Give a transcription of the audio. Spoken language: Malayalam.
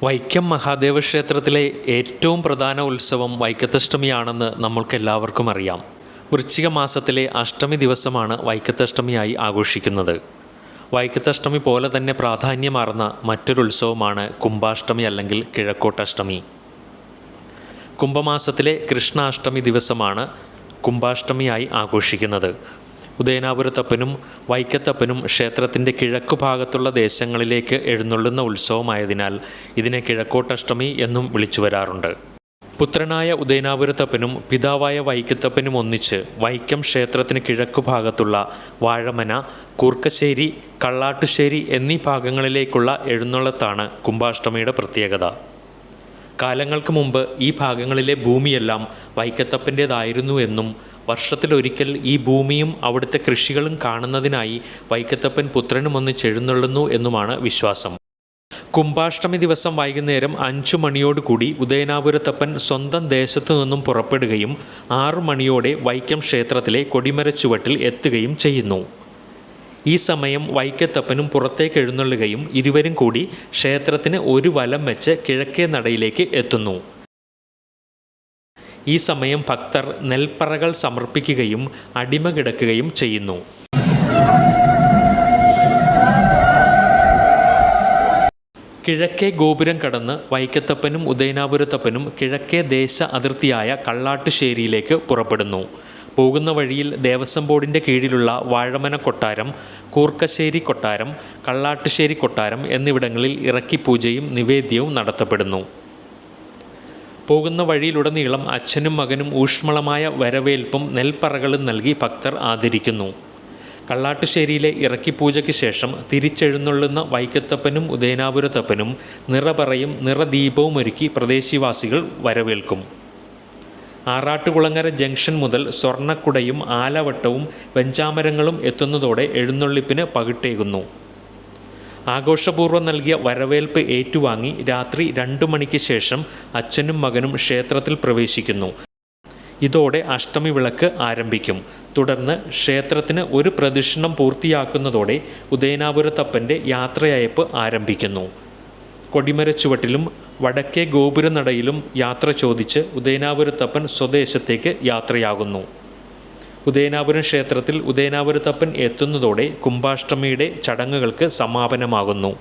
വൈക്കം മഹാദേവ ക്ഷേത്രത്തിലെ ഏറ്റവും പ്രധാന ഉത്സവം വൈക്കത്തഷ്ടമിയാണെന്ന് നമ്മൾക്കെല്ലാവർക്കും അറിയാം. വൃശ്ചിക മാസത്തിലെ അഷ്ടമി ദിവസമാണ് വൈക്കത്തഷ്ടമിയായി ആഘോഷിക്കുന്നത്. വൈക്കത്തഷ്ടമി പോലെ തന്നെ പ്രാധാന്യമാർന്ന മറ്റൊരു ഉത്സവമാണ് കുംഭാഷ്ടമി അല്ലെങ്കിൽ കിഴക്കോട്ടഷ്ടമി. കുംഭമാസത്തിലെ കൃഷ്ണാഷ്ടമി ദിവസമാണ് കുംഭാഷ്ടമിയായി ആഘോഷിക്കുന്നത്. ഉദയനാപുരത്തപ്പനും വൈക്കത്തപ്പനും ക്ഷേത്രത്തിൻ്റെ കിഴക്കുഭാഗത്തുള്ള ദേശങ്ങളിലേക്ക് എഴുന്നള്ളുന്ന ഉത്സവമായതിനാൽ ഇതിനെ കിഴക്കോട്ടഷ്ടമി എന്നും വിളിച്ചു വരാറുണ്ട്. പുത്രനായ ഉദയനാപുരത്തപ്പനും പിതാവായ വൈക്കത്തപ്പനും ഒന്നിച്ച് വൈക്കം ക്ഷേത്രത്തിന് കിഴക്കുഭാഗത്തുള്ള വാഴമന, കൂർക്കശ്ശേരി, കള്ളാട്ടുശ്ശേരി എന്നീ ഭാഗങ്ങളിലേക്കുള്ള എഴുന്നള്ളത്താണ് കുംഭാഷ്ടമിയുടെ പ്രത്യേകത. കാലങ്ങൾക്ക് മുമ്പ് ഈ ഭാഗങ്ങളിലെ ഭൂമിയെല്ലാം വൈക്കത്തപ്പൻ്റേതായിരുന്നു എന്നും വർഷത്തിലൊരിക്കൽ ഈ ഭൂമിയും അവിടുത്തെ കൃഷികളും കാണുന്നതിനായി വൈക്കത്തപ്പൻ പുത്രനും ഒന്നിച്ചെഴുന്നള്ളുന്നു എന്നുമാണ് വിശ്വാസം. കുംഭാഷ്ടമി ദിവസം വൈകുന്നേരം 5 മണിയോടുകൂടി ഉദയനാപുരത്തപ്പൻ സ്വന്തം ദേശത്തു നിന്നും പുറപ്പെടുകയും 6 മണിയോടെ വൈക്കം ക്ഷേത്രത്തിലെ കൊടിമരച്ചുവട്ടിൽ എത്തുകയും ചെയ്യുന്നു. ഈ സമയം വൈക്കത്തപ്പനും പുറത്തേക്ക് എഴുന്നള്ളുകയും ഇരുവരും കൂടി ക്ഷേത്രത്തിന് ഒരു വലം വെച്ച് കിഴക്കേ നടയിലേക്ക് എത്തുന്നു. ഈ സമയം ഭക്തർ നെൽപ്പറകൾ സമർപ്പിക്കുകയും അടിമ കിടക്കുകയും ചെയ്യുന്നു. കിഴക്കേ ഗോപുരം കടന്ന് വൈക്കത്തപ്പനും ഉദയനാപുരത്തപ്പനും കിഴക്കേ ദേശ അതിർത്തിയായ കള്ളാട്ടുശ്ശേരിയിലേക്ക് പുറപ്പെടുന്നു. പോകുന്ന വഴിയിൽ ദേവസ്വം ബോർഡിൻ്റെ കീഴിലുള്ള വാഴമന കൊട്ടാരം, കൂർക്കശ്ശേരി കൊട്ടാരം, കള്ളാട്ടുശ്ശേരി കൊട്ടാരം എന്നിവിടങ്ങളിൽ ഇറക്കിപ്പൂജയും നിവേദ്യവും നടത്തപ്പെടുന്നു. പോകുന്ന വഴിയിലുടനീളം അച്ഛനും മകനും ഊഷ്മളമായ വരവേൽപ്പും നെൽപ്പറകളും നൽകി ഭക്തർ ആദരിക്കുന്നു. കള്ളാട്ടുശ്ശേരിയിലെ ഇറക്കിപ്പൂജയ്ക്ക് ശേഷം തിരിച്ചെഴുന്നള്ളുന്ന വൈക്കത്തപ്പനും ഉദയനാപുരത്തപ്പനും നിറപറയും നിറദീപവും ഒരുക്കി പ്രദേശവാസികൾ വരവേൽക്കും. ആറാട്ടുകുളങ്ങര ജംഗ്ഷൻ മുതൽ സ്വർണ്ണക്കുടയും ആലവട്ടവും വെഞ്ചാമരങ്ങളും എത്തുന്നതോടെ എഴുന്നള്ളിപ്പിന് പകിട്ടേകുന്നു. ആഘോഷപൂർവ്വം നൽകിയ വരവേൽപ്പ് ഏറ്റുവാങ്ങി രാത്രി 2 മണിക്ക് ശേഷം അച്ഛനും മകനും ക്ഷേത്രത്തിൽ പ്രവേശിക്കുന്നു. ഇതോടെ അഷ്ടമി വിളക്ക് ആരംഭിക്കും. തുടർന്ന് ക്ഷേത്രത്തിന് ഒരു പ്രദക്ഷിണം പൂർത്തിയാക്കുന്നതോടെ ഉദയനാപുരത്തപ്പൻ്റെ യാത്രയയപ്പ് ആരംഭിക്കുന്നു. കൊടിമരച്ചുവട്ടിലും വടക്കേ ഗോപുരനടയിലും യാത്ര ചോദിച്ച് ഉദയനാപുരത്തപ്പൻ സ്വദേശത്തേക്ക് യാത്രയാകുന്നു. ഉദയനാപുരം ക്ഷേത്രത്തിൽ ഉദയനാപുരത്തപ്പൻ എത്തുന്നതോടെ കുംഭാഷ്ടമിയുടെ ചടങ്ങുകൾക്ക് സമാപനമാകുന്നു.